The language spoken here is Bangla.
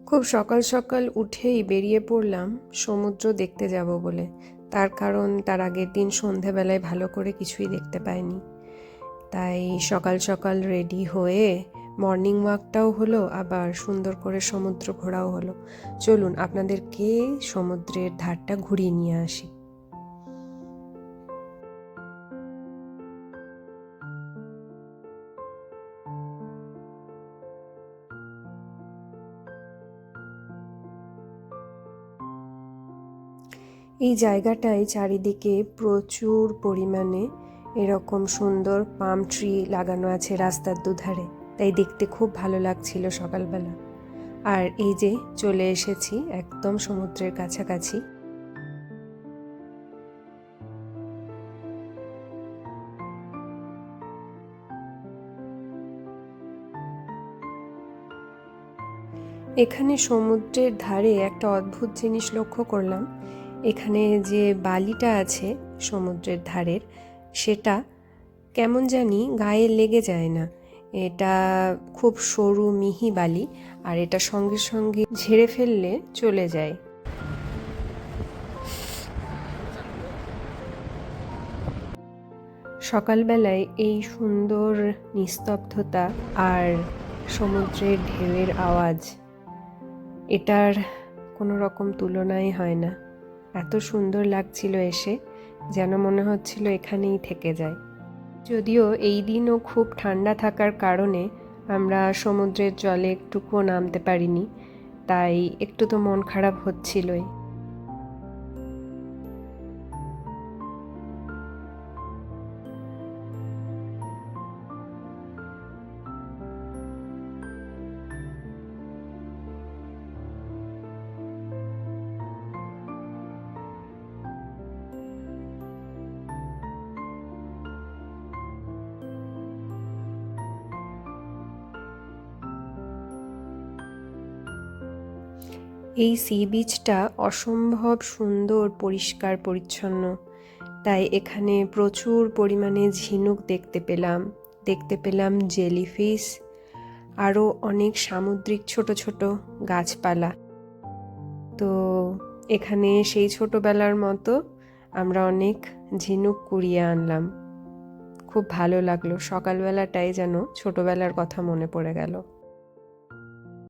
খুব সকাল সকাল উঠেই বেরিয়ে পড়লাম সমুদ্র দেখতে যাব বলে। তার কারণ তার আগের দিন সন্ধেবেলায় ভালো করে কিছুই দেখতে পাইনি। তাই সকাল সকাল রেডি হয়ে মর্নিং ওয়াকটাও হলো, আবার সুন্দর করে সমুদ্র ঘোরাও হলো। চলুন আপনাদেরকে সমুদ্রের ধারটা ঘুরিয়ে নিয়ে আসি। এই জায়গাটায় চারিদিকে প্রচুর পরিমাণে এরকম সুন্দর পাম ট্রি লাগানো আছে রাস্তার দুধারে, তাই দেখতে খুব ভালো লাগছিল সকালবেলা। আর এই যে চলে এসেছি একদম সমুদ্রের কাছাকাছি। এখানে সমুদ্রের ধারে একটা অদ্ভুত জিনিস লক্ষ্য করলাম। এখানে যে বালিটা আছে সমুদ্রের ধারের, সেটা কেমন জানি গায়ে লেগে যায় না। এটা খুব সরু মিহি বালি, আর এটা সঙ্গে সঙ্গে ঝেড়ে ফেললে চলে যায়। সকালবেলায় এই সুন্দর নিস্তব্ধতা আর সমুদ্রের ঢেউয়ের আওয়াজ, এটার কোনো রকম তুলনাই হয় না। এত সুন্দর লাগছিল এসে, যেন মনে হচ্ছিল এখানেই থেকে যায়। যদিও এই দিনও খুব ঠান্ডা থাকার কারণে আমরা সমুদ্রের জলে একটুকুও নামতে পারিনি, তাই একটু তো মন খারাপ হচ্ছিলই। এই সি বিচটা অসম্ভব সুন্দর, পরিষ্কার পরিচ্ছন্ন। তাই এখানে প্রচুর পরিমাণে ঝিনুক দেখতে পেলাম জেলিফিশ, আরও অনেক সামুদ্রিক ছোট ছোট গাছপালা। তো এখানে সেই ছোটবেলার মতো আমরা অনেক ঝিনুক কুড়িয়ে আনলাম। খুব ভালো লাগলো, সকালবেলাটাই যেন ছোটবেলার কথা মনে পড়ে গেল।